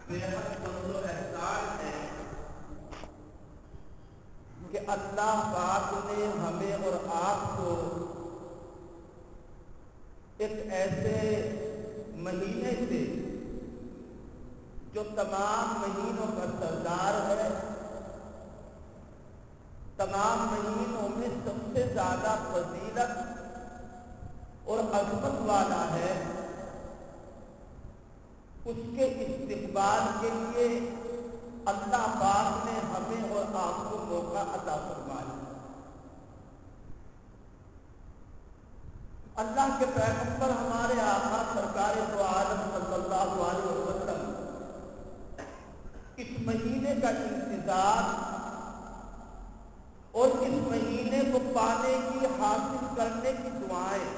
بےحد فضل و احسان ہے کہ اللہ پاک نے ہمیں اور آپ کو ایک ایسے مہینے سے جو تمام مہینوں کا سردار ہے، تمام مہینوں میں سب سے زیادہ فضیلت اور عظمت والا ہے، اس کے استقبال کے لیے اللہ پاک نے ہمیں اور آپ کو موقع عطا فرمایا۔ اللہ کے پیغمبر ہمارے آقا سرکار دو عالم صلی اللہ علیہ وسلم اس مہینے کا انتظار اور اس مہینے کو پانے کی، حاصل کرنے کی دعائیں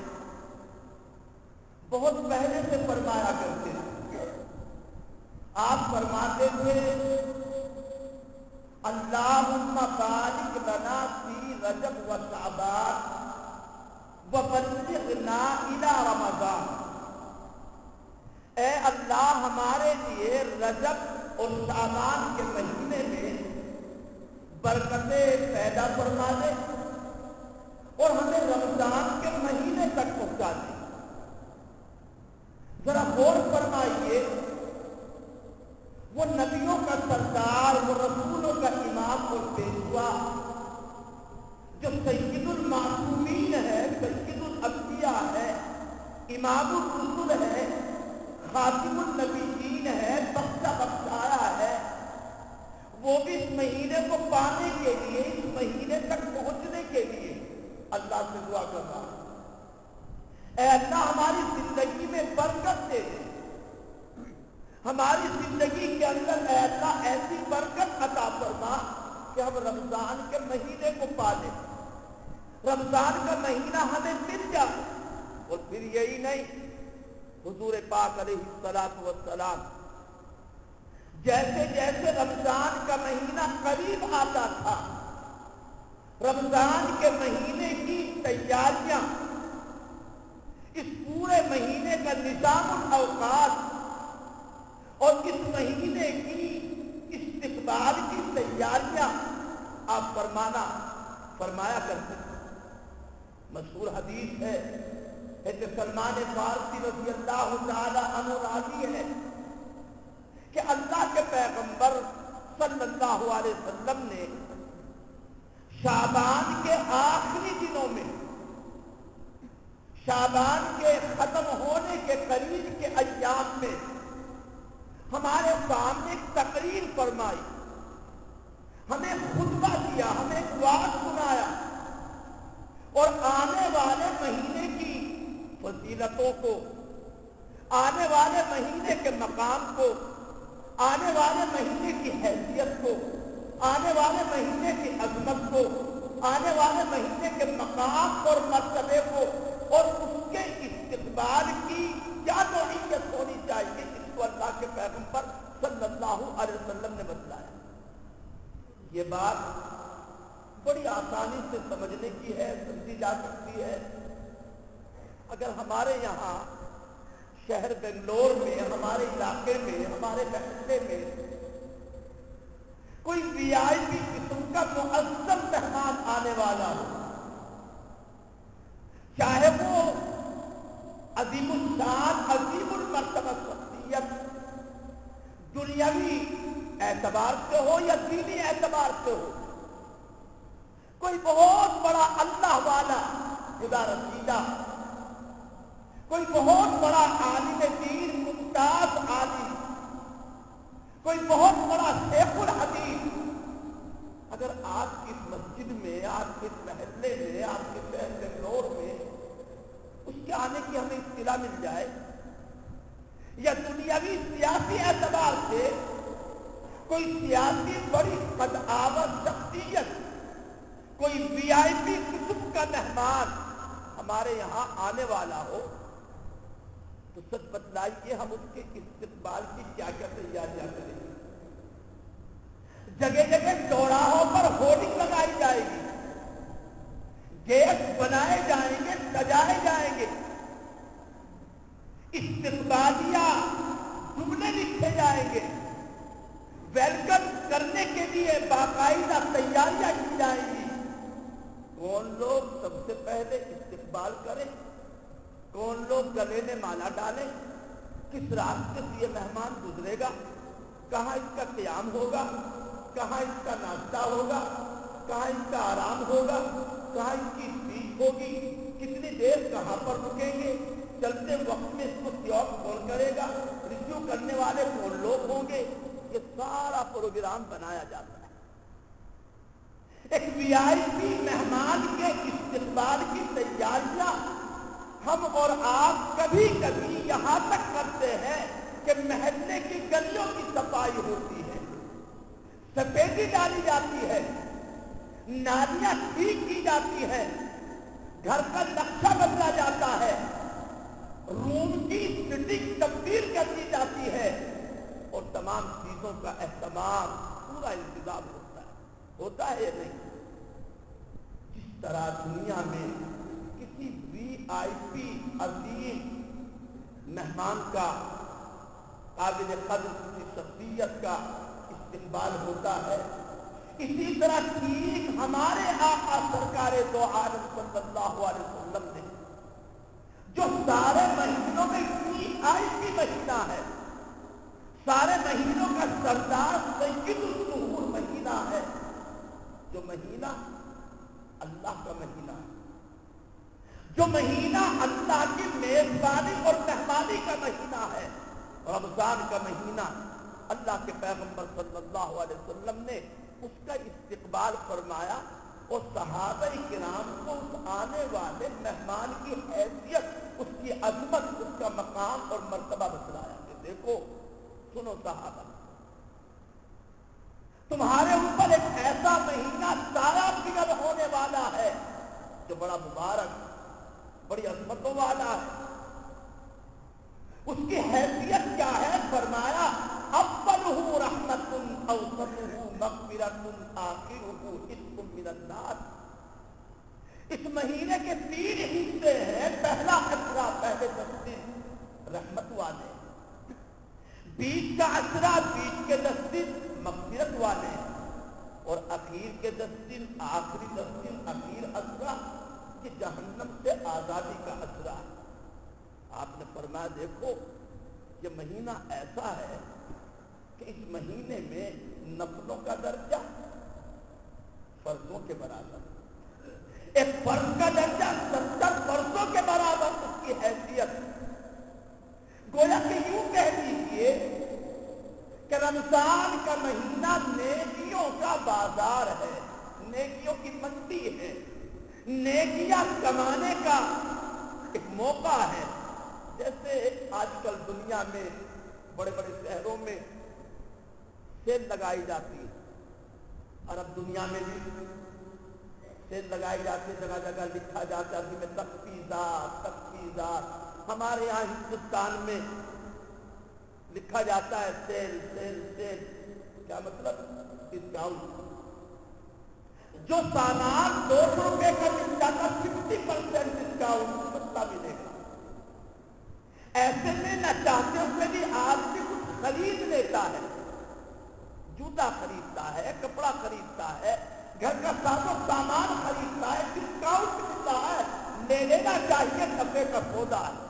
بہت پہلے سے فرمایا کرتے تھے۔ آپ فرماتے تھے اللہم بارک لنا فی رجب و شعبان وبلغنا الی رمضان، اے اللہ ہمارے لیے رجب اور شعبان کے مہینے میں برکتیں پیدا فرما دے اور ہمیں رمضان کے مہینے تک پہنچا دے۔ ذرا غور فرمائیے، وہ نبیوں کا سردار، وہ رسولوں کا امام اور پیشوا، جو سید المعصومین ہے، سید الانبیاء ہے، امام الرسل ہے، خاتم النبیین ہے، بخشا بخشایا ہے، وہ بھی اس مہینے کو پانے کے لیے، اس مہینے تک پہنچنے کے لیے اللہ سے دعا کر رہا ہے، اے اللہ ہماری زندگی میں برکت دے دے، ہماری زندگی کے اندر اے اللہ ایسی برکت عطا فرما کہ ہم رمضان کے مہینے کو پا لیں، رمضان کا مہینہ ہمیں مل جائے۔ اور پھر یہی نہیں، حضور پاک علیہ الصلوۃ والسلام جیسے جیسے رمضان کا مہینہ قریب آتا تھا، رمضان کے مہینے کی تیاریاں، اس پورے مہینے کا نظام الاوقات اور اس مہینے کی استقبال کی تیاریاں آپ فرمایا کرتے ہیں۔ مشہور حدیث ہے کہ سلمان فارسی رضی اللہ تعالی عنہ راضی ہے کہ اللہ کے پیغمبر صلی اللہ علیہ وسلم نے شعبان کے آخری دنوں میں، شعبان کے ختم ہونے کے قریب کے ایام میں ہمارے سامنے ایک تقریر فرمائی، ہمیں خطبہ دیا، ہمیں وعظ سنایا اور آنے والے مہینے کی فضیلتوں کو، آنے والے مہینے کے مقام کو، آنے والے مہینے کی حیثیت کو، آنے والے مہینے کی عظمت کو، آنے والے مہینے کے مقام اور مرتبے کو اور اس کے استقبال کی کیا نوعیت ہونی چاہیے، اس کو اللہ کے پیغمبر صلی اللہ علیہ وسلم نے بتلایا۔ یہ بات بڑی آسانی سے سمجھنے کی ہے، سمجھی جا سکتی ہے۔ اگر ہمارے یہاں شہر بنگلور میں، ہمارے علاقے میں، ہمارے محلے میں کوئی وی آئی پی قسم کا معظم مہمان آنے والا ہو، چاہے وہ عظیم الشان، عظیم المرتبہ شخصیت دنیاوی اعتبار سے ہو یا دینی اعتبار سے ہو، کوئی بہت بڑا اللہ والا خدا رسیدہ، کوئی بہت بڑا عالم دین، ممتاز عالم، کوئی بہت بڑا شیخ الحدیث، اگر آپ کی مسجد میں، آپ کے محلے میں، آپ کے شہر بنگلور میں اس کے آنے کی ہمیں اطلاع مل جائے، یا دنیاوی سیاسی اعتبار سے کوئی سیاسی بڑی قدآور شخصیت، کوئی وی آئی پی قسم کا مہمان ہمارے یہاں آنے والا ہو، تو سچ بتلائیے ہم اس کے استقبال کی کیا کیا تیاریاں کریں گے۔ جگہ جگہ چوراہوں پر ہورڈنگ لگائی جائے گی، گیٹ بنائے جائیں گے، سجائے جائیں گے، استقبالیہ جملے لکھے جائیں گے، ویلکم کرنے کے لیے باقاعدہ تیاریاں کی جائیں گی. کون لوگ سب سے پہلے استقبال کریں؟ کون لوگ گلے میں مالا ڈالیں؟ کس راستے سے یہ مہمان گزرے گا؟ کہاں اس کا قیام ہوگا؟ کہاں اس کا ناشتہ ہوگا؟ کہاں اس کا آرام ہوگا؟ کہاں اس کی اسپیچ ہوگی؟ کتنی دیر کہاں پر رکیں گے؟ چلتے وقت میں اس کو سیاق کون کرے گا؟ ریسیو کرنے والے کون لوگ ہوں گے؟ یہ سارا پروگرام بنایا جاتا ہے. ایک وی آئی پی مہمان کے استقبال کی تیاریاں ہم اور آپ کبھی کبھی یہاں تک کرتے ہیں کہ محلے کی گلیوں کی صفائی ہوتی ہے، سفیدی ڈالی جاتی ہے، نالیاں ٹھیک کی جاتی ہے، گھر کا نقشہ بدلا جاتا ہے، روم کی سیٹنگ تبدیل کر دی جاتی ہے اور تمام چیزوں کا اہتمام پورا انتظام ہوتا ہے یا نہیں؟ جس طرح دنیا میں کسی وی آئی پی عظیم مہمان کا قابل قدر کی شخصیت کا استقبال ہوتا ہے، اسی طرح ٹھیک ہمارے آقا سرکار دو عالم صلی اللہ علیہ وسلم نے جو سارے مہینوں میں وی آئی پی مہینہ ہے، سارے مہینوں کا سردار سید الشہور مہینہ ہے، جو مہینہ اللہ کا مہینہ ہے، جو مہینہ اللہ کی میزبانی اور مہمانی کا مہینہ ہے، رمضان کا مہینہ. اللہ کے پیغمبر صلی اللہ علیہ وسلم نے اس کا استقبال فرمایا اور صحابہ کرام کو اس آنے والے مہمان کی حیثیت، اس کی عظمت، اس کا مقام اور مرتبہ بتلایا کہ دیکھو، سنو صحابہ، تمہارے اوپر ایک ایسا مہینہ سارا فکر ہونے والا ہے جو بڑا مبارک، بڑی عظمتوں والا ہے. اس کی حیثیت کیا ہے؟ فرمایا اولہ رحمت، اوسطہ مغفرۃ، آخرہ عتق من النار. اس مہینے کے 3 حصے ہیں. پہلا عشرہ، پہلے 10 دن رحمت والے، بیچ کا عشرہ، بیچ کے 10 دن مغفرت والے، اور اخیر کے 10 دن، آخری 10 دن، اخیر عشرہ یہ جہنم سے آزادی کا عشرہ ہے. آپ نے فرمایا دیکھو، یہ مہینہ ایسا ہے کہ اس مہینے میں نفلوں کا درجہ فرضوں کے برابر، ایک فرض کا درجہ 70 فرضوں کے برابر اس کی حیثیت. گویا کہ یوں کہہ دیجیے کہ رمضان کا مہینہ نیکیوں کا بازار ہے، نیکیوں کی منڈی ہے، نیکیاں کمانے کا ایک موقع ہے. جیسے آج کل دنیا میں بڑے بڑے شہروں میں سیل لگائی جاتی ہے، عرب دنیا میں بھی سیل لگائی جاتی ہے، جگہ جگہ لکھا جاتا ہے کہ تخفیضات تخفیضات. ہمارے یہاں ہندوستان میں لکھا جاتا ہے سیل سیل سیل. کیا مطلب؟ ڈسکاؤنٹ. جو سامان 200 روپے کا ملتا تھا 50% ڈسکاؤنٹ سستا ملے گا. ایسے میں نہ چاہتے ہوئے بھی آدمی کچھ خرید لیتا ہے، جوتا خریدتا ہے، کپڑا خریدتا ہے، گھر کا ساز و سامان خریدتا ہے، ڈسکاؤنٹ ملتا ہے، لے لینا چاہیے، نفے کا سودا ہے.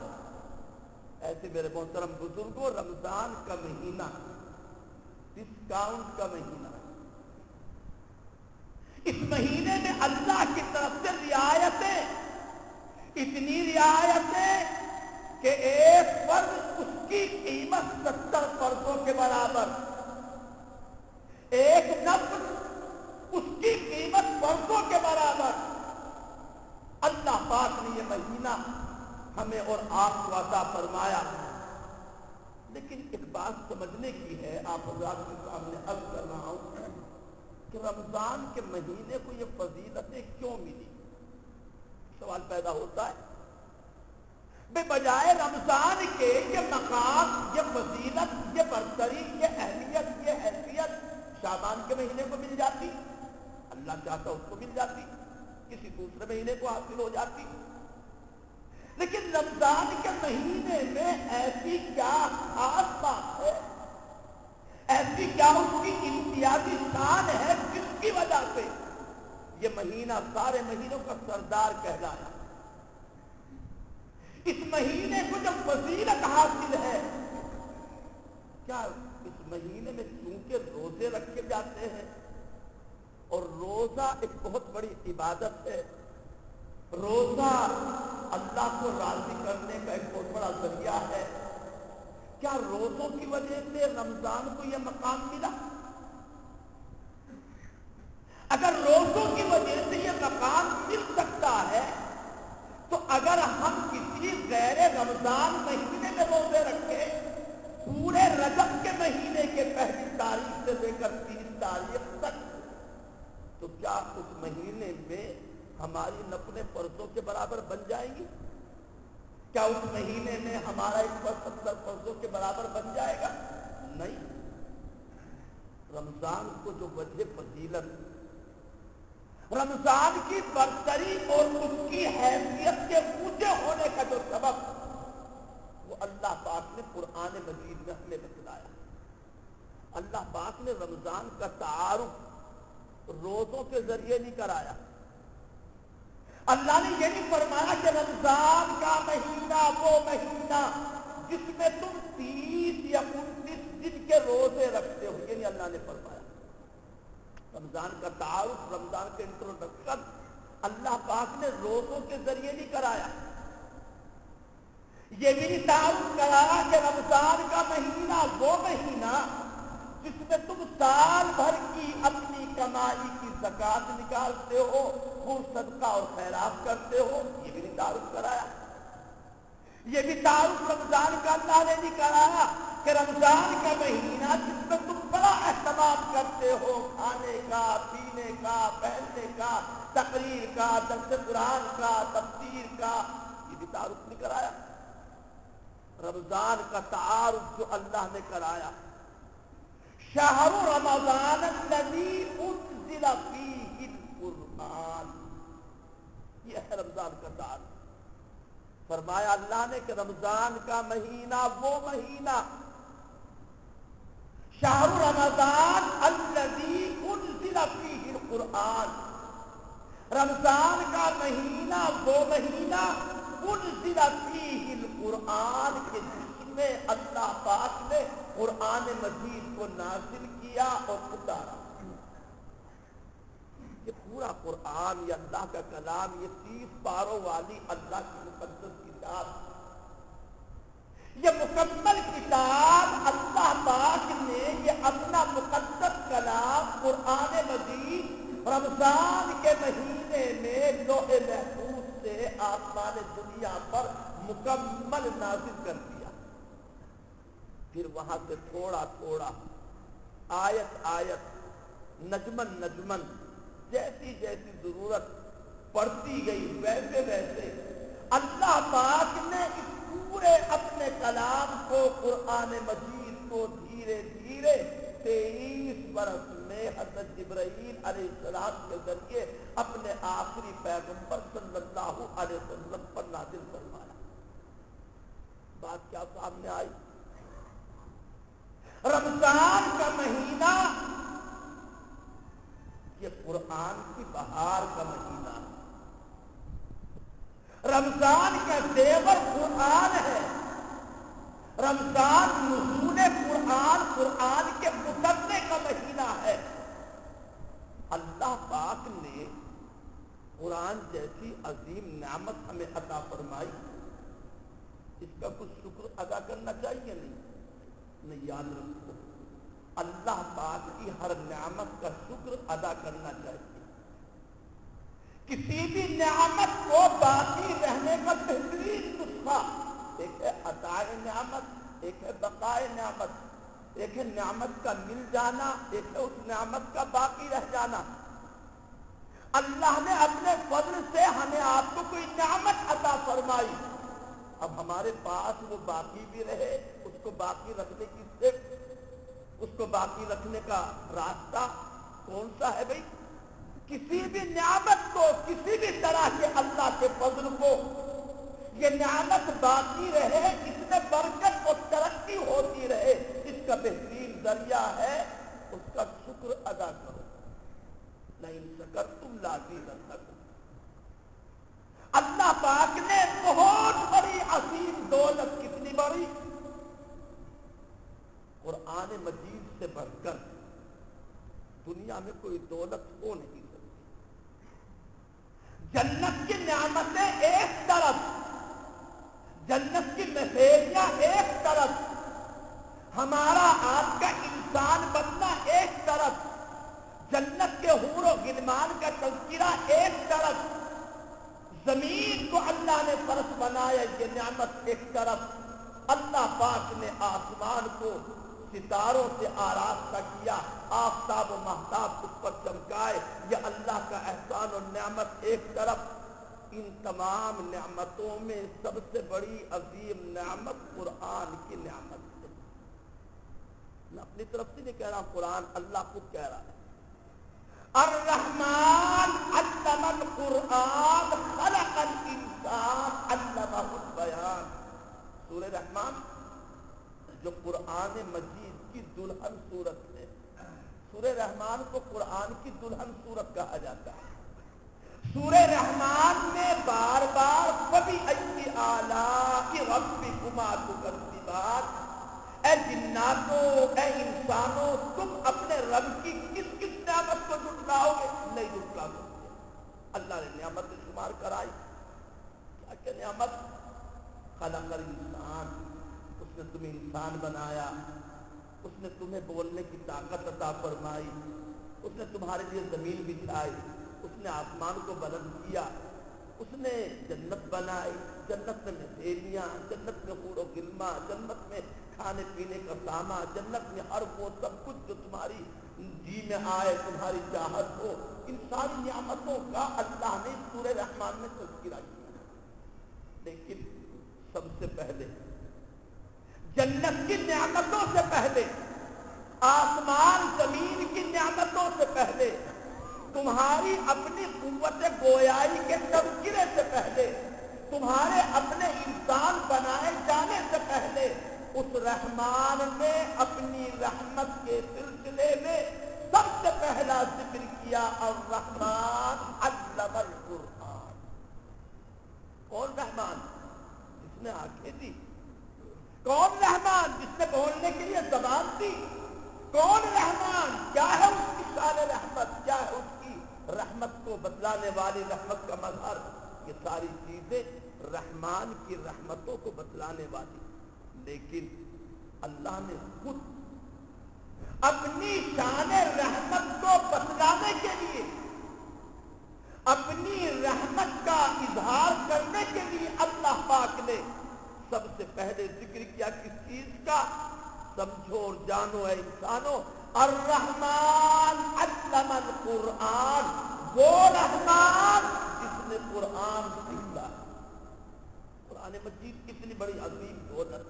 ایسے میرے محترم بزرگوں، رمضان کا مہینہ ڈسکاؤنٹ کا مہینہ. اس مہینے میں اللہ کی طرف سے رعایتیں، اتنی رعایتیں کہ ایک فرض اس کی قیمت 70 فرضوں کے برابر، ایک نفل اس کی قیمت فرضوں کے برابر. اللہ پاک نے یہ مہینہ ہمیں اور آپ کو عطا فرمایا. لیکن ایک بات سمجھنے کی ہے، آپ حضرات کے سامنے عرض کر رہا ہوں کہ رمضان کے مہینے کو یہ فضیلتیں کیوں ملی؟ سوال پیدا ہوتا ہے. بے بجائے رمضان کے یہ مقام، یہ فضیلت، یہ برتری، یہ اہمیت، یہ حیثیت شعبان کے مہینے کو مل جاتی، اللہ چاہتا اس کو مل جاتی، کسی دوسرے مہینے کو حاصل ہو جاتی. لیکن رمضان کے مہینے میں ایسی کیا خاص بات ہے، ایسی کیا اس کی یہ مہینہ سارے مہینوں کا سردار کہلایا. اس مہینے کو جب فضیلت حاصل ہے، کیا اس مہینے میں چونکہ روزے رکھے جاتے ہیں، اور روزہ ایک بہت بڑی عبادت ہے، روزہ اللہ کو راضی کرنے کا ایک بہت بڑا ذریعہ ہے، کیا روزوں کی وجہ سے رمضان کو یہ مقام ملا؟ اگر روزوں کی وجہ سے یہ مقام مل سکتا ہے تو اگر ہم کسی غیر رمضان مہینے میں روزے رکھے پورے رجب کے مہینے کے پہلی تاریخ سے لے کر 30 تاریخ تک، تو کیا اس مہینے میں ہماری نفل فرضوں کے برابر بن جائیں گی؟ کیا اس مہینے میں ہمارا 170 فرضوں کے برابر بن جائے گا؟ نہیں. رمضان کو جو وجہ فضیلت، رمضان کی برتری اور اس کی حیثیت کے اونچے ہونے کا جو سبب، وہ اللہ پاک نے قرآن مجید میں ہمیں بتلایا. اللہ پاک نے رمضان کا تعارف روزوں کے ذریعے نہیں کرایا. اللہ نے یہ نہیں فرمایا کہ رمضان کا مہینہ وہ مہینہ جس میں تم 30 یا 29 دن کے روزے رکھتے ہو، یہ نہیں اللہ نے فرمایا. رمضان کا تعارف، رمضان کے انٹروڈکشن اللہ پاک نے روزوں کے ذریعے نہیں کرایا. یہ بھی نہیں تعارف کرایا کہ رمضان کا مہینہ وہ مہینہ جس میں تم سال بھر کی اپنی کمائی کی زکات نکالتے ہو، وہ صدقہ اور خیرات کرتے ہو، یہ بھی نہیں تعارف کرایا. یہ بھی تعارف رمضان کا اللہ نے نہیں کرایا کہ رمضان کا مہینہ جس میں تم بڑا اہتمام کرتے ہو کھانے کا، پینے کا، پہننے کا، تقریر کا، درس قرآن کا، تفسیر کا، یہ بھی تعارف نہیں کرایا. رمضان کا تعارف جو اللہ نے کرایا، شہر رمضان الذی انزل فیہ القرآن، یہ ہے رمضان کا تعارف. فرمایا اللہ نے کہ رمضان کا مہینہ وہ مہینہ، شہر رمضان الذی انزل فیہ القرآن، رمضان کا مہینہ وہ مہینہ انزل فیہ القرآن کے جس میں اللہ پاک نے قرآن مجید کو نازل کیا اور اتارا. یہ پورا قرآن، یہ اللہ کا کلام، یہ 30 پاروں والی اللہ کی مقدس کتاب، یہ مکمل کتاب اللہ پاک نے یہ اپنا مقدس کلام قرآن مجید رمضان کے مہینے میں لوح محفوظ سے آسمان دنیا پر مکمل نازل کر دیا. پھر وہاں سے تھوڑا تھوڑا، آیت آیت، نجمن نجمن، جیسی جیسی ضرورت پڑتی گئی ویسے ویسے اللہ پاک نے اس پورے اپنے کلام کو، قرآن مجید کو دھیرے دھیرے 23 برس میں حضرت جبرائیل علیہ السلام کے ذریعے اپنے آخری پیغمبر صلی اللہ علیہ وسلم پر نازل فرمایا. بات کیا سامنے آئی؟ رمضان کا مہینہ یہ قرآن کی بہار کا مہینہ ہے. رمضان کا زیور قرآن ہے. رمضان نزول قرآن، قرآن کے اترنے کا مہینہ ہے. اللہ پاک نے قرآن جیسی عظیم نعمت ہمیں عطا فرمائی، اس کا کچھ شکر ادا کرنا چاہیے نہیں؟ یاد رکھو، اللہ پاک کی ہر نعمت کا شکر ادا کرنا چاہیے. کسی بھی نعمت کو باقی رہنے کا بہترین نسخہ، ایک ہے عطائے نعمت، ایک ہے بقائے نعمت، ایک ہے نعمت کا مل جانا، ایک ہے اس نعمت کا باقی رہ جانا. اللہ نے اپنے فضل سے ہمیں آپ کو کوئی نعمت عطا فرمائی، اب ہمارے پاس وہ باقی بھی رہے، اس کو باقی رکھنے کی صرف، اس کو باقی رکھنے کا راستہ کون سا ہے بھائی؟ کسی بھی نعمت کو، کسی بھی طرح کے اللہ کے فضل کو یہ نعمت باقی رہے، اس میں برکت اور ترقی ہوتی رہے، اس کا بہترین ذریعہ ہے اس کا شکر ادا کرو. لئن شکرتم لازیدنکم۔ اللہ پاک نے بہت بڑی عظیم دولت، کتنی بڑی، قرآن مجید سے بڑھ کر دنیا میں کوئی دولت ہو نہیں سکتی۔ جنت کی نعمتیں ایک طرف، جنت کی نشیلیاں ایک طرف، ہمارا آپ کا انسان بننا ایک طرف، جنت کے حور و غلمان کا تذکرہ ایک طرف، زمین کو اللہ نے فرش بنایا یہ نعمت ایک طرف، اللہ پاک نے آسمان کو ستاروں سے آراستہ کیا، آفتاب و مہتاب اس پر چمکائے، یہ اللہ کا احسان و نعمت ایک طرف۔ ان تمام نعمتوں میں سب سے بڑی عظیم نعمت قرآن کی نعمت ہے۔ میں اپنی طرف سے نہیں کہہ رہا، قرآن اللہ خود کہہ رہا ہے، الرحمن علم القرآن خلق الانسان علمہ البیان۔ سورہ رحمان جو قرآن مجید کی دلہن سورت ہے، سورہ رحمان کو قرآن کی دلہن سورت کہا جاتا ہے۔ سورہ رحمان میں بار بار فَبِأَيِّ آلَاءِ رَبِّكُمَا تُكَذِّبَانِ، اے جناتوں، اے انسانوں، تم اپنے رب کی کس کس نعمت کو جھٹلاؤ گے؟ نہیں جھٹلا سکتے۔ اللہ نے نعمت شمار کرائی، کیا کہ نعمت خلق الانسان، اس نے تمہیں انسان بنایا، اس نے تمہیں بولنے کی طاقت عطا فرمائی، اس نے تمہارے لیے زمین بچھائی، اس نے آسمان کو بلند کیا، اس نے جنت بنائی، جنت میں نشیلیاں، جنت میں حور و غلمان، جنت میں کھانے پینے کا سامان، جنت میں ہر وہ سب کچھ جو تمہاری جی میں آئے، تمہاری چاہت ہو، ان ساری نعمتوں کا اللہ نے سورہ رحمان میں تذکرہ کیا۔ لیکن سب سے پہلے جنت کی نعمتوں سے پہلے، آسمان زمین کی نعمتوں سے پہلے، تمہاری اپنی قوت گویائی کے تذکرے سے پہلے، تمہارے اپنے انسان بنائے جانے سے پہلے، اس رحمان نے اپنی رحمت کے سلسلے میں سب سے پہلا ذکر کیا، الرحمن علم القرآن۔ کون رحمان؟ جس نے آنکھیں دی۔ کون رحمان؟ جس نے بولنے کے لیے زبان دی۔ کون رحمان؟ کیا ہے اس کی شان رحمت، کیا ہے اس کی رحمت کو بتلانے والی رحمت کا مظہر؟ یہ ساری چیزیں رحمان کی رحمتوں کو بتلانے والی، لیکن اللہ نے خود اپنی شان رحمت کو بتلانے کے لیے، اپنی رحمت کا اظہار کرنے کے لیے اللہ پاک نے سب سے پہلے ذکر کیا کس چیز کا؟ سمجھو اور جانو اے انسانوں، الرحمن علم القرآن، وہ رحمان جس نے قرآن سکھایا۔ قرآن مجید کتنی بڑی عظیم دولت،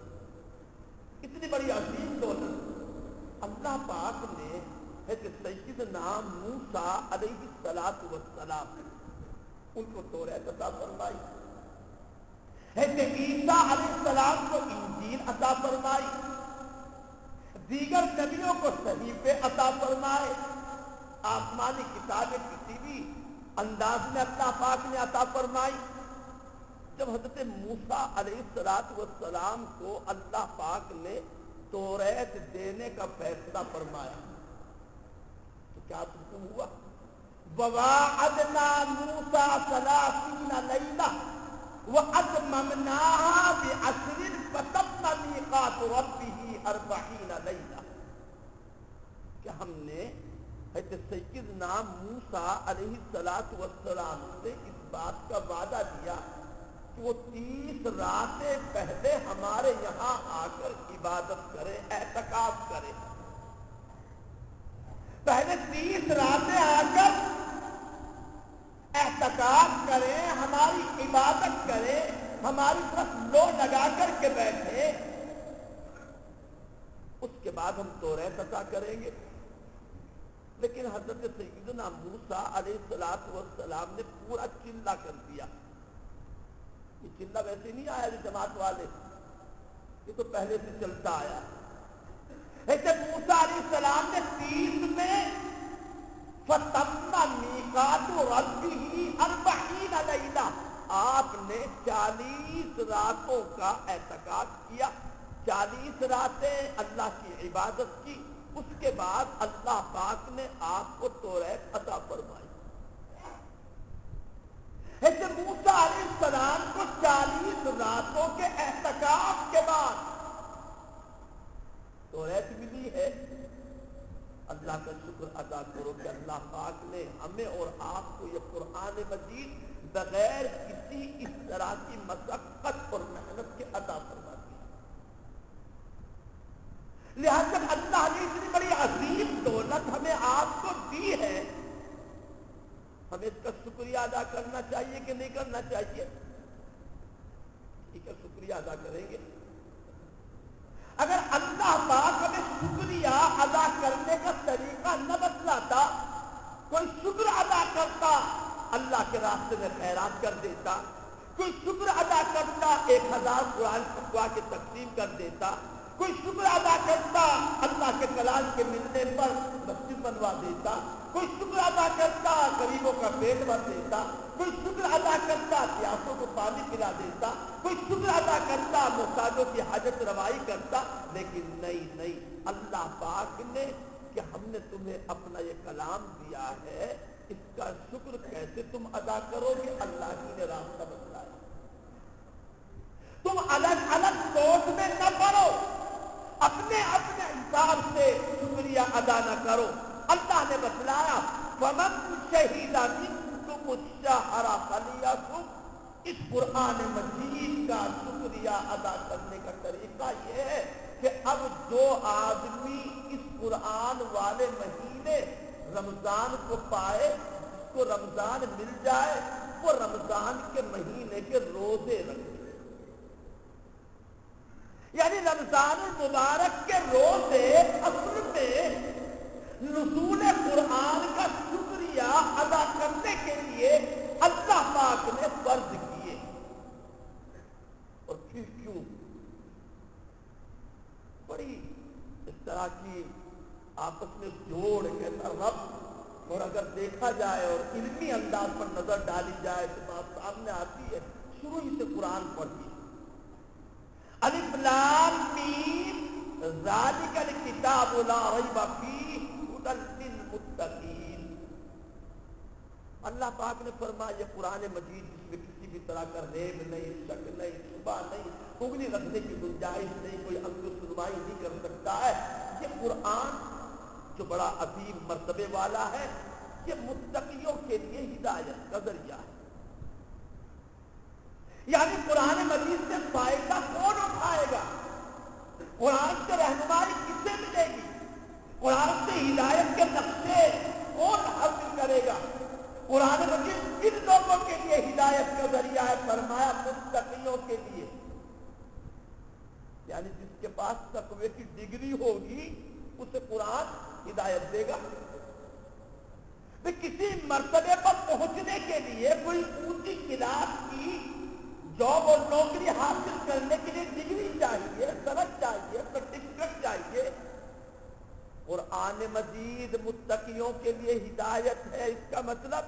کتنی بڑی عظیم دولت۔ اللہ پاک نے سیدنا موسیٰ علیہ السلام ان کو توریت عطا فرمائی، عیسیٰ علیہ السلام کو انجیل عطا فرمائی، دیگر نبیوں کو صحیفے عطا فرمائے، آسمانی کتابیں کسی بھی انداز میں اللہ پاک نے عطا فرمائی۔ جب حضرت موسیٰ علیہ السلام کو اللہ پاک نے توریت دینے کا فیصلہ فرمایا تو کیا حکم ہوا؟ وَوَاعَدْنَا مُوسَىٰ 30 لَيْلَةً وَأَتْمَمْنَاهَا بِعَشْرٍ فَتَمَّ مِيقَاتُ رَبِّهِ 40 لَيْلَةً، کہ ہم نے حضرت سیدنا موسیٰ علیہ السلام سے اس بات کا وعدہ دیا کہ وہ 30 راتیں پہلے ہمارے یہاں آ کر عبادت کرے، اعتکاف کرے، پہلے 30 راتیں آ کر اعتکاف کرے، ہماری عبادت کرے، ہماری طرف لو لگا کر کے بیٹھے، اس کے بعد ہم توریت عطا کریں گے۔ لیکن حضرت سیدنا موسیٰ علیہ السلام نے پورا چلہ کر دیا۔ یہ چلہ ویسے نہیں آیا جماعت والے، یہ تو پہلے سے چلتا آیا۔ حضرت موسیٰ علیہ السلام نے 30 میں فَتَمَّ ربه 40 لیلہ، آپ نے 40 راتوں کا اعتکاف کیا، 40 راتیں اللہ کی عبادت کی، اس کے بعد اللہ پاک نے آپ کو توریت عطا فرمائی۔ حضرت موسیٰ علیہ السلام کو 40 راتوں کے اعتکاف کے بعد توریت ملی ہے۔ اللہ کا شکر ادا کرو کہ اللہ پاک نے ہمیں اور آپ کو یہ قرآن مجید بغیر کسی اس طرح کی مشقت اور محنت کے عطا فرما دیا۔ لہذا اللہ نے اتنی بڑی عظیم دولت ہمیں آپ کو دی ہے، ہمیں اس کا شکریہ ادا کرنا چاہیے کہ نہیں کرنا چاہیے؟ ٹھیک ہے، شکریہ ادا کریں گے۔ اگر اللہ پاک ہمیں شکریہ ادا کرنے کا طریقہ نہ بتلاتا، کوئی شکر ادا کرتا اللہ کے راستے میں خیرات کر دیتا، کوئی شکر ادا کرتا 1000 قرآن فتوا کے تقسیم کر دیتا، کوئی شکر ادا کرتا اللہ کے کلام کے ملنے پر مسجد بنوا دیتا، کوئی شکر ادا کرتا غریبوں کا پیٹ بھر دیتا، کوئی شکر ادا کرتا پیاسوں کو پانی پلا دیتا، کوئی شکر ادا کرتا محتاجوں کی حاجت روائی کرتا، لیکن نہیں، اللہ پاک نے کہ ہم نے تمہیں اپنا یہ کلام دیا ہے، اس کا شکر کیسے تم ادا کرو گے؟ اللہ ہی نے راستہ بتلایا۔ تم الگ الگ سوچ میں نہ پڑو، اپنے حساب سے شکریہ ادا نہ کرو۔ اللہ نے بتلایا فَمَنْ شَهِدَ مِنْكُمُ الشَّهْرَ فَلْيَصُمْ۔ اس قرآن مجید کا شکریہ ادا کرنے کا طریقہ یہ ہے کہ اب جو آدمی اس قرآن والے مہینے رمضان کو پائے، اس کو رمضان مل جائے، وہ رمضان کے مہینے کے روزے رکھے، یعنی رمضان المبارک کے روزے اصل میں نزول قرآن کا شکریہ ادا کرنے کے لیے اللہ پاک نے فرض کیے۔ اور پھر کیوں بڑی اس طرح کی آپس میں جوڑ کے ربط، اور اگر دیکھا جائے اور علمی انداز پر نظر ڈالی جائے تو بات سامنے آتی ہے۔ شروع ہی سے قرآن پڑھی، الف لام میم ذالک الکتاب لا ریب فیہ ہدی للمتقین۔ اللہ پاک نے فرمایا یہ قرآن مجید جس میں کسی بھی طرح کا ریب نہیں، شک نہیں، شبہ نہیں، انگلی رکھنے کی گنجائش نہیں، کوئی انگ سنوائی نہیں کر سکتا ہے۔ یہ قرآن جو بڑا عظیم مرتبے والا ہے، یہ متقیوں کے لیے ہدایت کا ذریعہ ہے۔ یعنی قرآن مجید سے فائدہ کون اٹھائے گا؟ قرآن سے رہنمائی کسے ملے گی؟ قرآن سے ہدایت کے نقشے کون حاصل کرے گا؟ قرآن مجید کن لوگوں کے لیے ہدایت کا ذریعہ ہے؟ فرمایا متقیوں کے لیے، یعنی جس کے پاس تقوی کی ڈگری ہوگی اسے قرآن ہدایت دے گا۔ کسی مرتبے پر پہنچنے کے لیے کوئی اونچی کلاس کی جاب اور نوکری حاصل کرنے کے لیے ڈگری چاہیے، سند چاہیے، سرٹیفکیٹ چاہیے۔ قرآن مجید متقیوں کے لیے ہدایت ہے۔ اس کا مطلب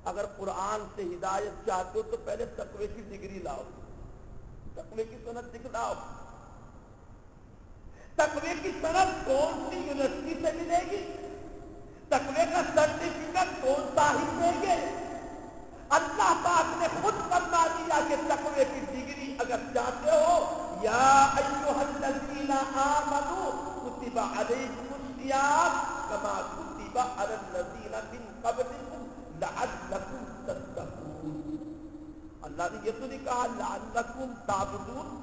اگر قرآن سے ہدایت چاہتے ہو تو پہلے تقوی کی ڈگری لاؤ، تقوی کی سند دکھلاؤ۔ تقوی کی سند کون سی یونیورسٹی سے ملے گی؟ تقوی کا سرٹیفکیٹ کون صاحب دیں گے؟ اللہ پاک نے خود فرما دیا کہ تقوی کی ڈگری اگر چاہتے ہو، یا ایھا الذین آمنوا کتب علیکم الصیام کما کتب علی الذین من قبلکم لعلکم تتقون۔ اللہ نے یہ تو نہیں کہا لعلکم تعبدون،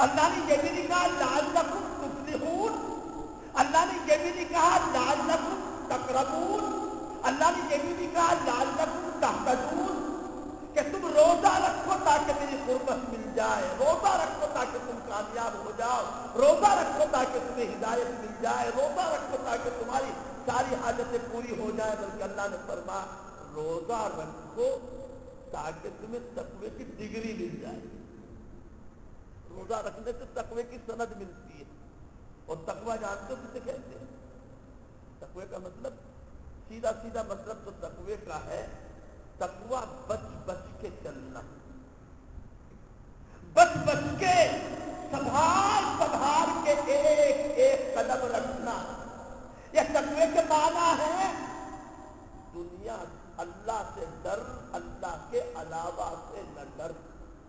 اللہ نے یہ بھی نہیں کہا لعلکم تفلحون، اللہ نے یہ بھی نہیں کہا لعلکم تقربون، اللہ نے یہ بھی نہیں کہا لعلکم تہتدون کہ تم روزہ رکھو تاکہ میری قربت مل جائے، روزہ رکھو تاکہ تم کامیاب ہو جاؤ، روزہ رکھو تاکہ تمہیں ہدایت مل جائے، روزہ رکھو تاکہ تمہاری ساری حاجتیں پوری ہو جائے، بلکہ اللہ نے فرمایا روزہ رکھو تاکہ تمہیں تقوی کی ڈگری مل جائے۔ روزہ رکھنے سے تقوی کی سند ملتی ہے، اور تقوی جانتے ہو کسے کہتے ہیں؟ تقوی کا مطلب سیدھا سیدھا مطلب تو تقوی کا ہے، تقوی بچ بچ کے چلنا، بچ بچ کے سنبھال سنبھال کے ایک ایک قدم رکھنا۔ یہ تقوی کے معنی ہے دنیا اللہ سے ڈر، اللہ کے علاوہ سے نہ ڈر،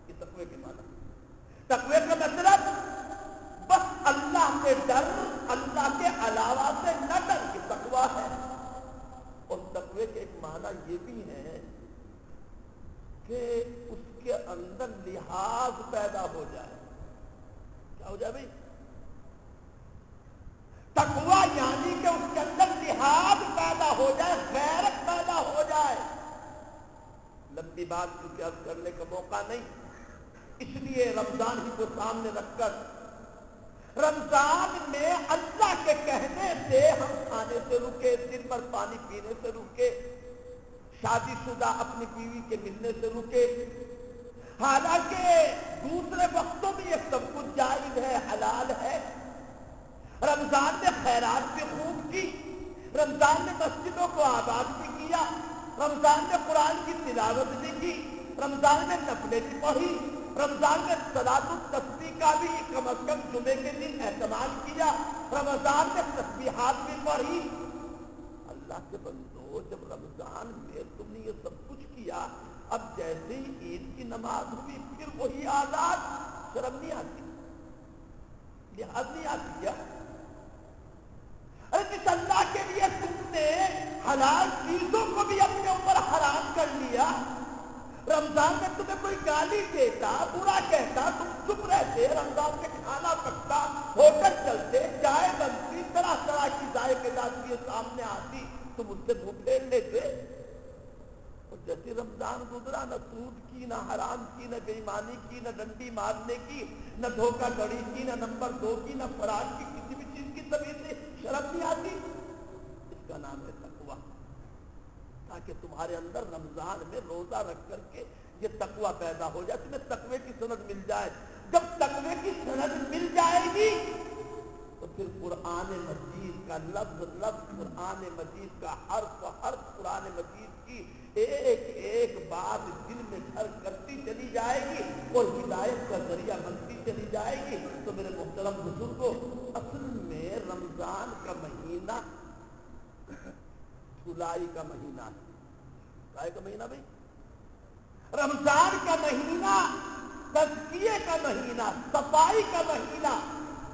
یہ تقوی کے معنی۔ تقوی کا مطلب بس اللہ سے ڈر، اللہ کے علاوہ سے نہ ڈر، یہ تقوی ہے۔ اور تقوی کے ایک معنی یہ بھی ہے کہ اس کے اندر لحاظ پیدا ہو جائے۔ کیا ہو جائے بھائی؟ تقوی یعنی کہ اس کے اندر لحاظ پیدا ہو جائے، غیرت پیدا ہو جائے۔ لمبی بات کیونکہ اب کرنے کا موقع نہیں، اس لیے رمضان ہی کو سامنے رکھ کر رمضان میں اللہ کے کہنے سے ہم کھانے سے رکے، دن بھر پانی پینے سے رکے، شادی شدہ اپنی بیوی کے ملنے سے رکے، حالانکہ دوسرے وقتوں میں یہ سب کچھ جائز ہے، حلال ہے۔ رمضان میں خیرات بھی خوب کی، رمضان میں مسجدوں کو آباد بھی کیا، رمضان میں قرآن کی تلاوت بھی کی، رمضان میں نفلیں بھی پڑھی، رمضان میں صلاۃ التسبیح کا بھی کم از کم جمعے کے دن اہتمام کیا، رمضان میں تسبیحات بھی پڑھی۔ اللہ کے بندو، جب رمضان میں تم نے یہ سب کچھ کیا، اب جیسے ہی عید کی نماز ہوئی پھر وہی آزاد، شرم نہیں آتی، لحاظ نہیں آتی کیا؟ ارے جس اللہ کے لیے تم نے حلال چیزوں کو بھی اپنے اوپر حرام کر لیا، رمضان میں تمہیں کوئی گالی دیتا، برا کہتا، تم چپ رہتے، رمضان میں کھانا پکتا، ہوٹل چلتے، چائے بنتی، طرح طرح کی ذائقے دار سامنے آتی، تم اس سے منہ پھیر لیتے۔ اور جیسے رمضان گزرا، نہ سود کی، نہ حرام کی، نہ بے ایمانی کی، نہ ڈنڈی مارنے کی، نہ دھوکہ دڑی کی، نہ نمبر 2 کی، نہ فراڈ کی، کسی بھی چیز کی طبیعت سے شرم نہیں آتی۔ اس کا نام ہے تقویٰ، تاکہ تمہارے اندر رمضان میں روزہ رکھ کر کے یہ تقویٰ پیدا ہو جائے، تمہیں تقوی کی سند مل جائے۔ جب تقوی کی سند مل جائے گی تو پھر قرآن مجید کا لفظ لفظ، قرآن مجید کا حرف حرف، قرآن مجید کی ایک ایک بات دل میں گھر کرتی چلی جائے گی اور ہدایت کا ذریعہ بنتی چلی جائے گی۔ تو میرے محترم بزرگوں، اصل میں رمضان کا مہینہ جولائی کا مہینہ ہے۔ کائے کا مہینہ بھائی؟ رمضان کا مہینہ تزکیے کا مہینہ، صفائی کا مہینہ،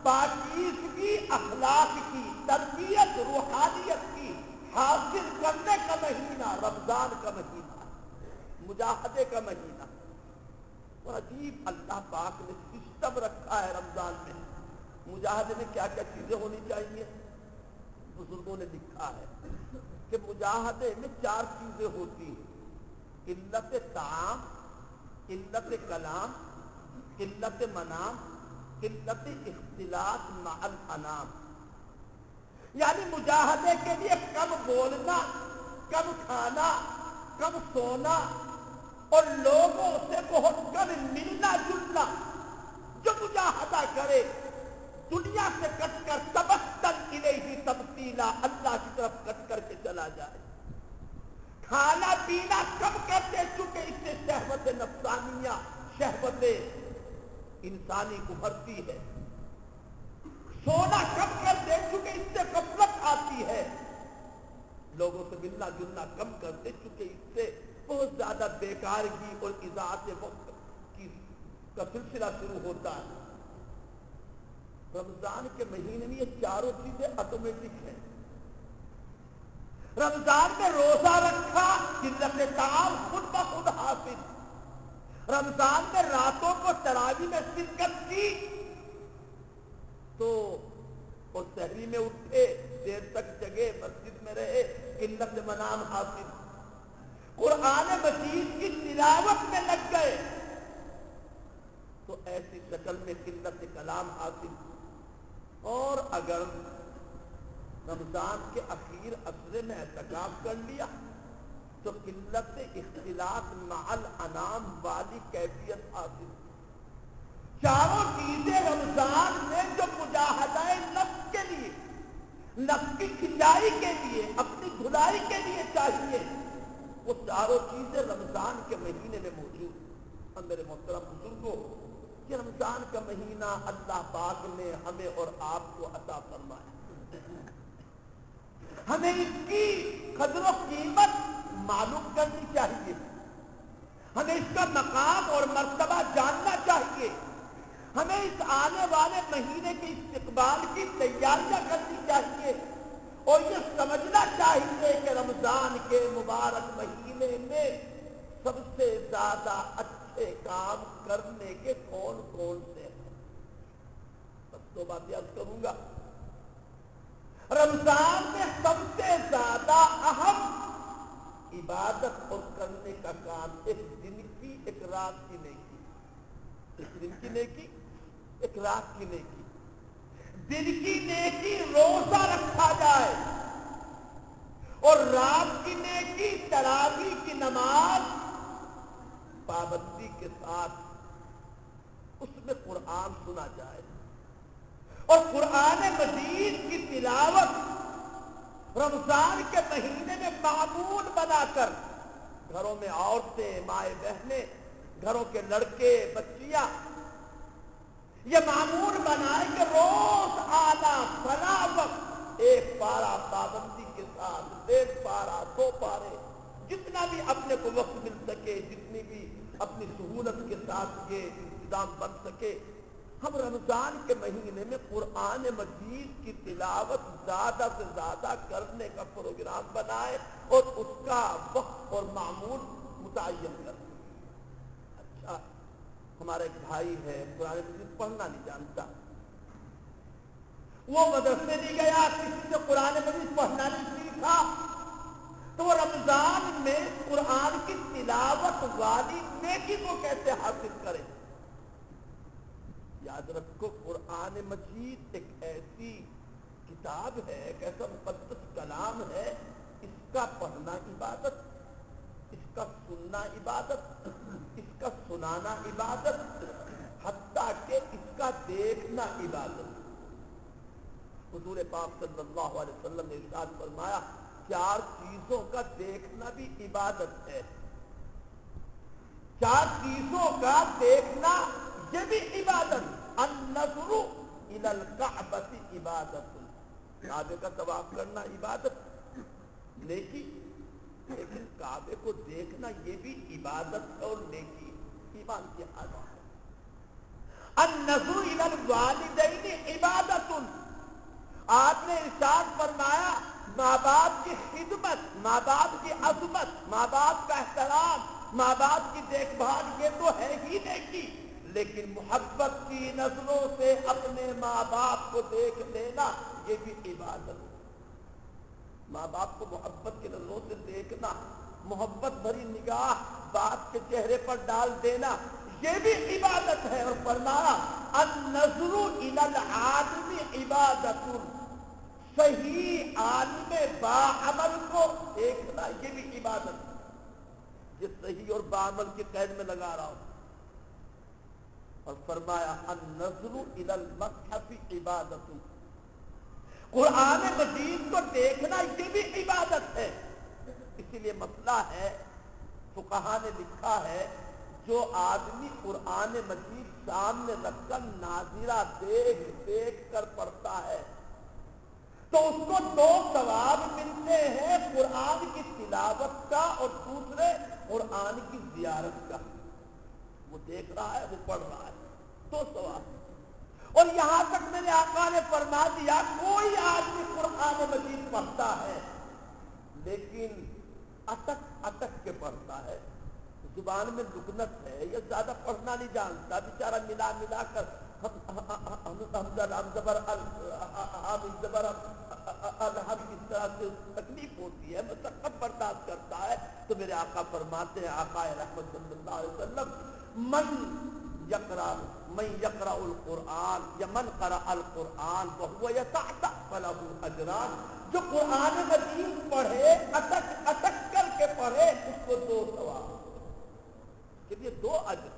پاکیزگی اخلاق کی، تربیت روحانیت کی حاصل کرنے کا مہینہ رمضان کا مہینہ، مجاہدے کا مہینہ۔ اور عجیب اللہ پاک نے سسٹم رکھا ہے رمضان میں۔ مجاہدے میں کیا کیا چیزیں ہونی چاہیے؟ بزرگوں نے لکھا ہے کہ مجاہدے میں 4 چیزیں ہوتی ہیں: قلت طعام، قلت کلام، قلت منام، قلت اختلاط مع الانام۔ یعنی مجاہدے کے لیے کم بولنا، کم کھانا، کم سونا اور لوگوں سے بہت کم ملنا جلنا۔ جو مجاہدہ کرے دنیا سے کٹ کر تبتل الیہ تبتیلا، اللہ کی طرف کٹ کر کے چلا جائے، کھانا پینا کم کر دے، چونکہ اس سے شہوت نفسانیہ، شہوت انسانی ابھرتی ہے، سونا کم کر دے چونکہ اس سے غفلت آتی ہے، لوگوں سے ملنا جلنا کم کر دے چونکہ اس سے بہت زیادہ بیکارگی اور اضاعت وقت کا سلسلہ شروع ہوتا ہے۔ رمضان کے مہینے میں یہ 4 چیزیں آٹومیٹک ہیں۔ رمضان میں روزہ رکھا، قلت طعام خود بخود حاصل۔ رمضان میں راتوں کو تراویح میں شرکت کی تو اور سحری میں اٹھے، دیر تک جگے، مسجد میں رہے، قلت منام حاصل۔ قرآن مجید کی تلاوت میں لگ گئے تو ایسی شکل میں قلت کلام حاصل۔ اور اگر رمضان کے اخیر عشرے میں اعتکاف کر لیا تو قلت اختلاط مع الانام والی کیفیت حاصل۔ 4 چیزیں رمضان میں جو مجاہدہ نفس کے لیے، نفس کی کھنچائی کے لیے، اپنی دھلائی کے لیے چاہیے، وہ چاروں چیزیں رمضان کے مہینے میں موجود ہیں۔ اور میرے محترم بزرگوں، یہ رمضان کا مہینہ اللہ پاک نے ہمیں اور آپ کو عطا فرمایا، ہمیں اس کی قدر و قیمت معلوم کرنی چاہیے، ہمیں اس کا مقام اور مرتبہ جاننا چاہیے، ہمیں اس آنے والے مہینے کے استقبال کی تیاریاں کرنی چاہیے، اور یہ سمجھنا چاہیے کہ رمضان کے مبارک مہینے میں سب سے زیادہ اچھے کام کرنے کے کون کون سے ہیں۔ بس دو بات یاد کروں گا۔ رمضان میں سب سے زیادہ اہم عبادت اور کرنے کا کام ایک دن کی، ایک رات کی نیکی، ایک دن کی نیکی، ایک رات کی نیکی۔ دن کی نیکی روزہ رکھا جائے، اور رات کی نیکی تراویح کی نماز پابندی کے ساتھ اس میں قرآن سنا جائے، اور قرآن مجید کی تلاوت رمضان کے مہینے میں معمول بنا کر گھروں میں عورتیں، مائیں بہنیں، گھروں کے لڑکے بچیاں یہ معمول بنائے کہ روز آنا فلاں وقت ایک پارہ پابندی کے ساتھ، 1.5 پارہ 2 پارے، جتنا بھی اپنے کو وقت مل سکے، جتنی بھی اپنی سہولت کے ساتھ یہ انتظام بن سکے، ہم رمضان کے مہینے میں قرآن مجید کی تلاوت زیادہ سے زیادہ کرنے کا پروگرام بنائے اور اس کا وقت اور معمول متعین کریں۔ اچھا، ہمارا ایک بھائی ہے قرآن مجید پڑھنا نہیں جانتا، وہ مدرسے نہیں گیا، کسی سے قرآن مجید پڑھنا نہیں سیکھا، تو وہ رمضان میں قرآن کی تلاوت والی نیکی کو کیسے حاصل کرے؟ یاد رکھو، قرآن مجید ایک ایسی کتاب ہے، ایک ایسا مقدس کلام ہے، اس کا پڑھنا عبادت، اس کا سننا عبادت، اس کا سنانا عبادت، حتیٰ کہ اس کا دیکھنا عبادت۔ حضور پاک صلی اللہ علیہ وسلم نے ارشاد فرمایا، 4 چیزوں کا دیکھنا بھی عبادت ہے، 4 چیزوں کا دیکھنا یہ بھی عبادت۔ النظر الی الکعبۃ عبادت، کعبے کا طواف کرنا عبادت، نیکی، لیکن کعبے کو دیکھنا یہ بھی عبادت اور نیکی، ایمان کی حالت ہے۔ النظر الی الوالدین عبادت، آپ نے ارشاد فرمایا ماں باپ کی خدمت، ماں باپ کی عظمت، ماں باپ کا احترام، ماں باپ کی دیکھ بھال یہ تو ہے ہی نیکی، لیکن محبت کی نظروں سے اپنے ماں باپ کو دیکھ لینا یہ بھی عبادت ہے۔ ماں باپ کو محبت کی نظروں سے دیکھنا، محبت بھری نگاہ باپ کے چہرے پر ڈال دینا یہ بھی عبادت ہے۔ اور فرمایا النظر الی العالم عبادت، صحیح عالم باعمل کو دیکھنا یہ بھی عبادت ہے۔ یہ صحیح اور باعمل کی قید میں لگا رہا ہوں۔ اور فرمایا النظر الی المصحف عبادت، قرآن مجید کو دیکھنا یہ بھی عبادت ہے۔ اسی لیے مسئلہ ہے، فقہا نے لکھا ہے، جو آدمی قرآن مجید سامنے رکھ کر ناظرہ دیکھ دیکھ کر پڑھتا ہے تو اس کو 2 ثواب ملتے ہیں، قرآن کی تلاوت کا اور دوسرے قرآن کی زیارت کا۔ وہ دیکھ رہا ہے، وہ پڑھ رہا ہے، 2 ثواب۔ اور یہاں تک میرے آقا نے فرما دیا، کوئی آدمی قرآن مجید پڑھتا ہے لیکن اٹک اٹک کے پڑھتا ہے، زبان میں لکنت ہے، یا زیادہ پڑھنا نہیں جانتا، بیچارہ ملا ملا کر اس طرح سے تکلیف ہوتی ہے، مشقت برداشت کرتا ہے، تو میرے آقا فرماتے ہیں، آقا رحمت صلی اللہ علیہ وسلم، من یقرأ القرآن یا من قرأ القرآن وهو یتعتع فلہ اجران، جو قرآن مجید پڑھے اٹک اٹک کر کے پڑھے اس کو 2 ثواب، کہ یہ 2 اجر،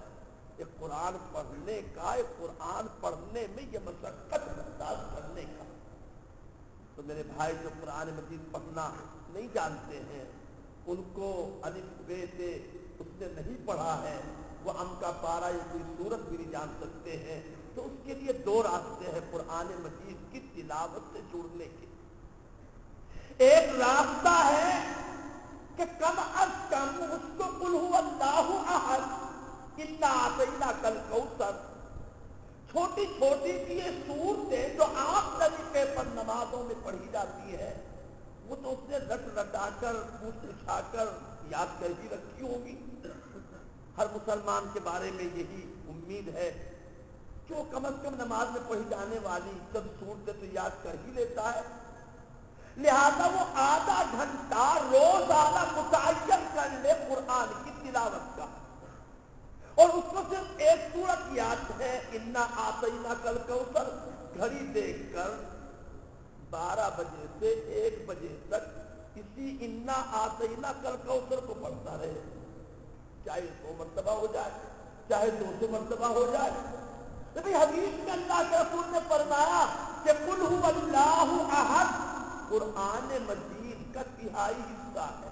ایک قرآن پڑھنے کا، ایک قرآن پڑھنے میں یہ مشقت برداشت کرنے کا۔ تو میرے بھائی جو قرآن مجید پڑھنا نہیں جانتے ہیں، ان کو الف بے سے اس نے نہیں پڑھا ہے، وہ ام کا پارا یا کوئی سورت بھی نہیں جان سکتے ہیں، تو اس کے لیے دو راستے ہیں قرآن مجید کی تلاوت سے جڑنے کے۔ ایک راستہ ہے کہ کم از کم اس کو قل هو اللہ احد انا اعطیناک الکوثر، چھوٹی چھوٹی سی یہ صورتیں جو عام طریقے پر نمازوں میں پڑھی جاتی ہے، وہ تو اس نے رٹ رٹا کر پوچھ اچھا کر یاد کر ہی رکھی ہوگی۔ ہر مسلمان کے بارے میں یہی امید ہے کہ وہ کم از کم نماز میں پڑھی جانے والی سب صورتیں تو یاد کر ہی لیتا ہے، لہذا وہ آدھا گھنٹہ روزانہ متعین کر لے قرآن کی تلاوت کا، اور اس کو صرف ایک سورت یاد ہے انا اعطیناک الکوثر، گھڑی دیکھ کر 12 بجے سے 1 بجے تک اسی انا اعطیناک الکوثر کو پڑھتا رہے، چاہے 100 مرتبہ ہو جائے چاہے 200 مرتبہ ہو جائے۔ لیکن حدیث میں اللہ کے رسول نے فرمایا کہ قل هو اللہ احد قرآن مجید کا تہائی حصہ ہے،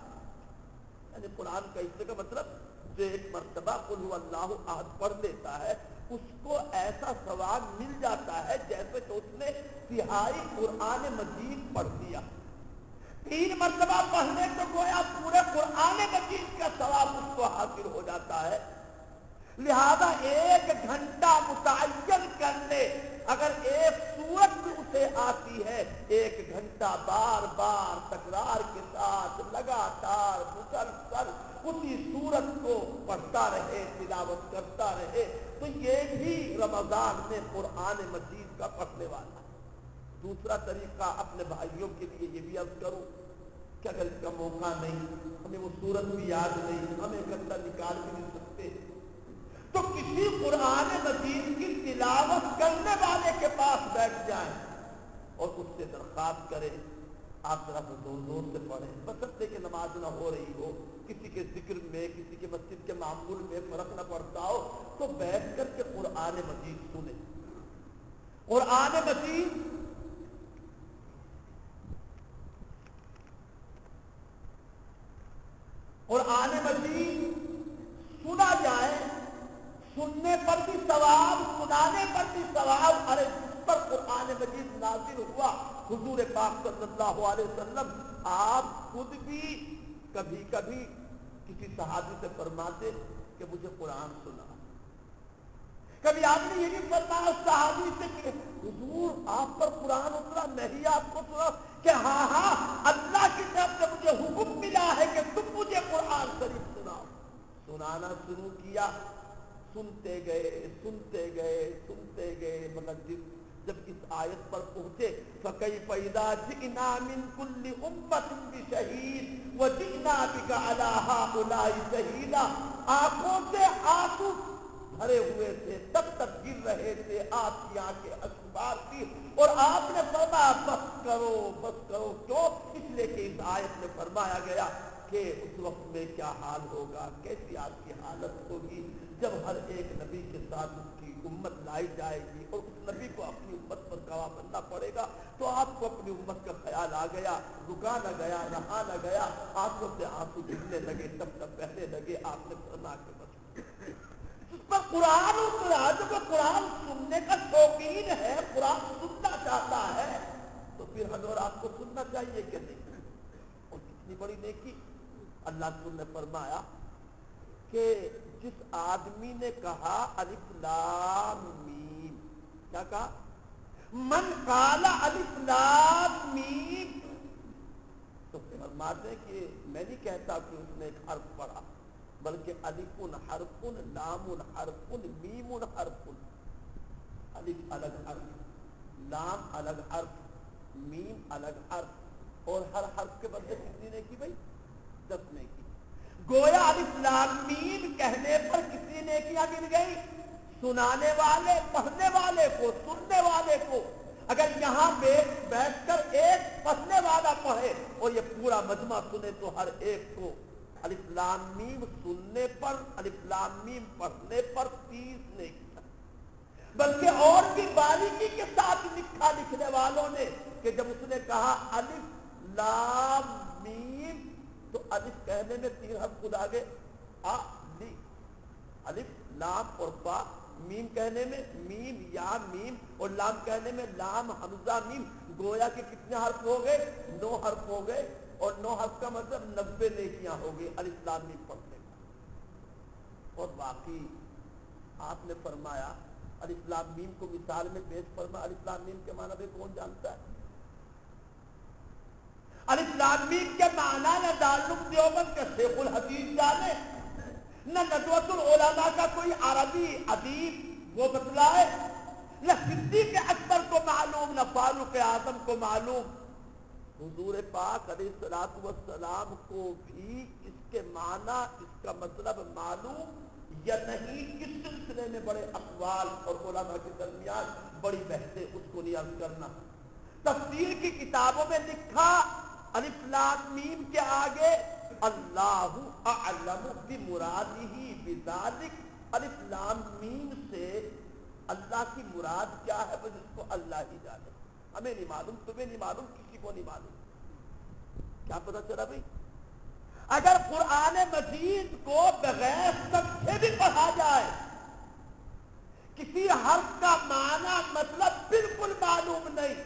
یعنی قرآن کا حصے کا مطلب جو 1 مرتبہ قل هو اللہ احد پڑھ لیتا ہے اس کو ایسا ثواب مل جاتا ہے جیسے کہ اس نے تہائی قرآن مجید پڑھ دیا۔ 3 مرتبہ پڑھنے تو گویا پورے قرآن مجید کا ثواب اس کو حاصل ہو جاتا ہے۔ لہذا 1 گھنٹہ متعین کرنے، اگر ایک سورت بھی اسے آتی ہے 1 گھنٹہ بار بار تکرار کے ساتھ لگاتار مسلسل اسی سورت کو پڑھتا رہے، تلاوت کرتا رہے، تو یہ بھی رمضان میں قرآن مجید کا پڑھنے والا ہے۔ دوسرا طریقہ اپنے بھائیوں کے لیے یہ بھی عرض کروں کہ اگر اس کا موقع نہیں، ہمیں وہ سورت بھی یاد نہیں، ہم ایک گھنٹہ نکال بھی نہیں سکتے، تو کسی قرآن مجید کی تلاوت کرنے والے کے پاس بیٹھ جائیں اور اس سے درخواست کریں آپ ذرا زور زور سے پڑھیں، بشرطے کہ نماز نہ ہو رہی ہو، کسی کے ذکر میں کسی کے مسجد کے معمول میں فرق نہ پڑتا ہو، تو بیٹھ کر کے قرآن مجید سنیں۔ قرآن مجید سنا جائے، سننے پر بھی ثواب، سنانے پر بھی ثواب۔ ارے جس پر قرآن مجید نازل ہوا حضور پاک صلی اللہ علیہ وسلم آپ خود بھی کبھی کبھی کسی صحابی سے فرماتے کہ مجھے قرآن سنا، کبھی آپ نے یہ نہیں فرمایا اس صحابی سے کہ حضور آپ پر قرآن اترا، میں ہی آپ کو سنا، کہ ہاں ہاں اللہ کی طرف سے مجھے حکم ملا ہے کہ تم مجھے قرآن شریف سناؤ۔ سنانا شروع کیا، سنتے گئے سنتے گئے سنتے گئے، مگر جب اس آیت پر پہنچے فَكَيْفَ إِذَا جِئْنَا مِنْ كُلِّ أُمَّةٍ بِشَهِيدٍ وَجِئْنَا بِكَ عَلَى هَؤُلَاءِ شَهِيدًا، آنکھوں سے آنسو بھرے ہوئے تھے، تب تک گر رہے تھے، آپ کی آنکھیں اشکبار تھی، اور آپ نے فرمایا بس کرو بس کرو۔ کیوں؟ اس لیے کہ اس آیت میں فرمایا گیا کہ اس وقت میں کیا حال ہوگا، کیسی آپ کی حالت ہوگی جب ہر ایک نبی کے ساتھ اس کی امت لائی جائے گی اور اس نبی کو اپنی امت پر گواہ بننا پڑے گا۔ تو آپ کو اپنی امت کا خیال آ گیا، رکا نہ گیا، رہا نہ گیا، آنکھوں سے آنسو گرنے لگے، تب تک بہنے لگے۔ آپ نے فرمایا کہ بس اس پر قرآن اترا، جو کہ قرآن سننے کا شوقین ہے، قرآن سننا چاہتا ہے، تو پھر ہمیں اور آپ کو سننا چاہیے کہ نہیں؟ اور کتنی بڑی نیکی! اللہ نے فرمایا کہ جس آدمی نے کہا الف لام میم، کیا کہا؟ من قال الف لام میم، تو فرماتے ہیں کہ میں نہیں کہتا کہ اس نے ایک حرف پڑھا، بلکہ الف حرف، لام حرف، میم حرف۔ الف الگ حرف، لام الگ حرف، میم الگ حرف، اور ہر حرف کے بدلے کتنی نے کی بھائی؟ 10 نے کی۔ گویا الف لام میم کہنے پر کتنی نیکیاں مل گئی؟ سنانے والے، پڑھنے والے کو، سننے والے کو۔ اگر یہاں بیٹھ کر ایک پڑھنے والا پڑھے اور یہ پورا مجمع سنے تو ہر ایک کو الف لام میم سننے پر، الف لام میم پڑھنے پر 30 نیکیاں، بلکہ اور بھی باریکی کے ساتھ لکھا لکھنے والوں نے کہ جب اس نے کہا الف لام میم تو الف کہنے میں 3 حرف خود آگے الف لام اور با، میم کہنے میں میم یا میم اور لام کہنے میں لام حمزہ میم، گویا کہ کتنے حرف ہو گئے؟ 9 حرف ہو گئے، اور 9 حرف کا مطلب 90 نیکیاں ہو گئی الف لام میم پڑھنے کا۔ اور باقی آپ نے فرمایا الف لام میم کو مثال میں پیش فرما، الف لام میم کے معنی بھی کون جانتا ہے؟ الف لام میم کے معنی نہ دارالعلوم دیوبند کا شیخ الحدیث جانے، نہ ندوۃ العلماء کا کوئی عربی ادیب وہ بتلائے، نہ صدیق اکبر کو معلوم، نہ فاروق اعظم کو معلوم۔ حضور پاک علیہ الصلوۃ والسلام کو بھی اس کے معنی، اس کا مطلب معلوم یا نہیں، اس سلسلے میں بڑے اقوال اور علماء کے درمیان بڑی بحثیں، اس کو نہیں عرض کرنا۔ تفسیر کی کتابوں میں لکھا الف لام میم کے آگے اللہ اعلم بمرادہ بذالک، الف لام میم سے اللہ کی مراد کیا ہے بس اس کو اللہ ہی جانے، ہمیں نہیں معلوم، تمہیں نہیں معلوم، کسی کو نہیں معلوم۔ کیا پتہ چلا بھائی؟ اگر قرآن مجید کو بغیر سمجھے بھی پڑھا جائے، کسی حرف کا معنی مطلب بالکل معلوم نہیں،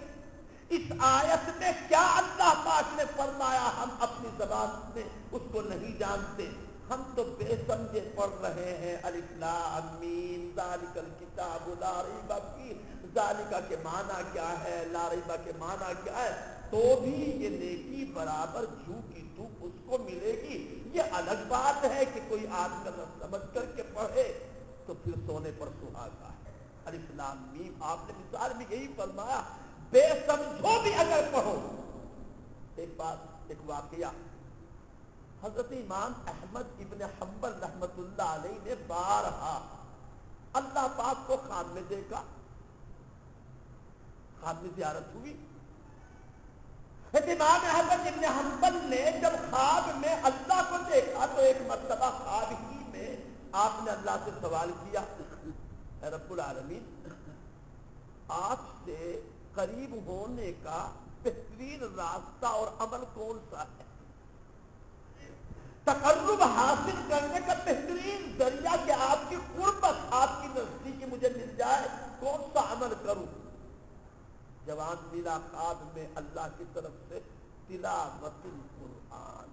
اس آیت میں کیا اللہ پاک نے فرمایا ہم اپنی زبان میں اس کو نہیں جانتے، ہم تو بے سمجھے پڑھ رہے ہیں الف لام میم ذالک الکتاب لا ریب فیہ، ذالک کے معنی کیا ہے، لا ریب کے معنی کیا ہے، تو بھی یہ نیکی برابر جھو کی دھوپ اس کو ملے گی۔ یہ الگ بات ہے کہ کوئی آدمی اگر سمجھ کر کے پڑھے تو پھر سونے پر سہاگا ہے۔ الف لام میم آپ نے مثال میں یہی فرمایا، بے سمجھو بھی اگر پڑھو۔ ایک بات، ایک واقعہ، حضرت امام احمد ابن حنبل رحمت اللہ علیہ نے بارہا اللہ پاک کو خواب میں دیکھا، خواب میں زیارت ہوئی۔ امام احمد ابن حنبل نے جب خواب میں اللہ کو دیکھا تو ایک مرتبہ خواب ہی میں آپ نے اللہ سے سوال کیا، اے رب العالمین، آپ سے قریب ہونے کا بہترین راستہ اور عمل کون سا ہے؟ تقرب حاصل کرنے کا بہترین ذریعہ کہ آپ کی قربت، آپ کی نزدیکی مجھے مل جائے، کون سا عمل کروں؟ جوان ملا خواب میں اللہ کی طرف سے تلاوت القرآن،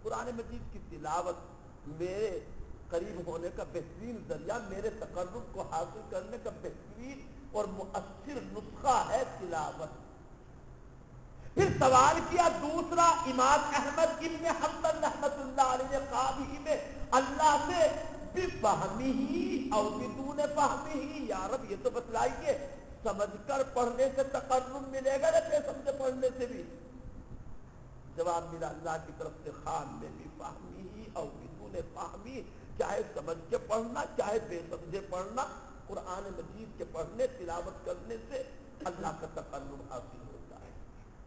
قرآن مجید کی تلاوت میرے قریب ہونے کا بہترین ذریعہ، میرے تقرب کو حاصل کرنے کا بہترین اور مؤثر نسخہ ہے تلاوت۔ پھر سوال کیا دوسرا، امام احمد ابن حنبل رحمت اللہ علیہ نے خواب ہی میں اللہ سے بفہمہ او بدون فہمہ، یا رب یہ تو بتلائیے سمجھ کر پڑھنے سے تقرب ملے گا یا بے سمجھے پڑھنے سے بھی؟ جواب ملا اللہ کی طرف سے خواب میں بفہمہ او بدون فہمہ، چاہے سمجھ کے پڑھنا چاہے بے سمجھے پڑھنا، قرآن مجید کے پڑھنے تلاوت کرنے سے اللہ کا تقرب حاصل ہوتا ہے۔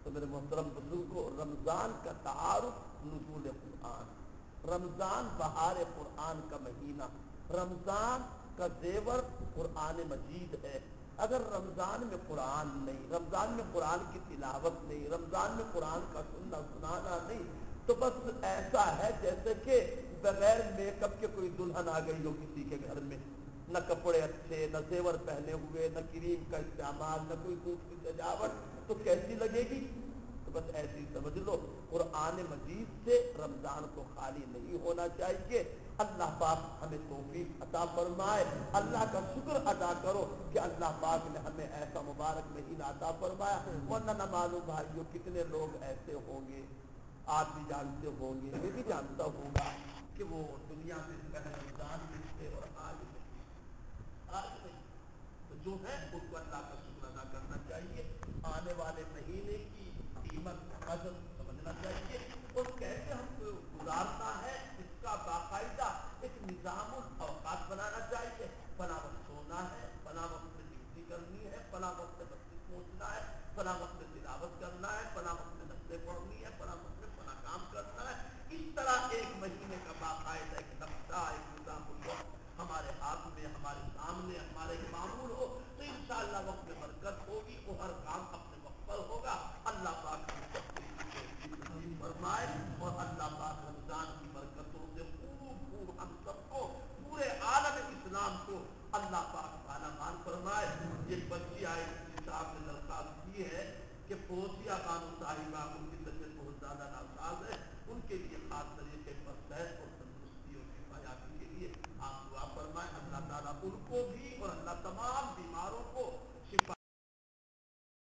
تو میرے محترم بزرگوں، رمضان کا تعارف نزول قرآن، رمضان بہار قرآن کا مہینہ، رمضان کا زیور قرآن مجید ہے۔ اگر رمضان میں قرآن نہیں، رمضان میں قرآن کی تلاوت نہیں، رمضان میں قرآن کا سننا سنانا نہیں، تو بس ایسا ہے جیسے کہ بغیر میک اپ کے کوئی دلہن آ گئی ہو کسی کے گھر میں، نہ کپڑے اچھے، نہ زیور پہنے ہوئے، نہ کریم کا استعمال، نہ کوئی دوسری سجاوٹ، تو کیسی لگے گی؟ تو بس ایسی سمجھ لو، قرآن مجید سے رمضان کو خالی نہیں ہونا چاہیے۔ اللہ پاک ہمیں توفیق عطا فرمائے، اللہ کا شکر ادا کرو کہ اللہ پاک نے ہمیں ایسا مبارک مہینہ عطا فرمایا، ورنہ نہ معلوم بھائیو کتنے لوگ ایسے ہوں گے، آپ بھی جانتے ہوں گے، میں بھی جانتا ہوں گا کہ وہ دنیا میں پہلے رمضان میں تھے اور آج نہیں، تو جو ہے ان کو اللہ کا شکر ادا کرنا چاہیے، آنے والے مہینے کی قیمت قدر سمجھنا چاہیے، اور کیسے ہم کو گزارنا ہے اس کا باقاعدہ ایک نظام الاوقات بنانا چاہیے۔ فلاں وقت سونا ہے، فلاں وقت میں ڈیوٹی کرنی ہے، فلاں وقت میں مسجد پہنچنا ہے، فلاں وقت میں تلاوت کرنا ہے، فلاں وقت میں نفلیں پڑھنی ہے، فلاں وقت میں فلاں کام کرنا ہے۔ اس طرح ایک مہینے کا باقاعدہ ایک نقشہ، ایک نظام الوقت ہمارے ہاتھ میں، ہمارے سامنے، ہمارے معمول ہو تو انشاءاللہ وقت میں برکت ہوگی، وہ ہر کام اپنے وقت پر ہوگا، غوثیہ بانو صاحبہ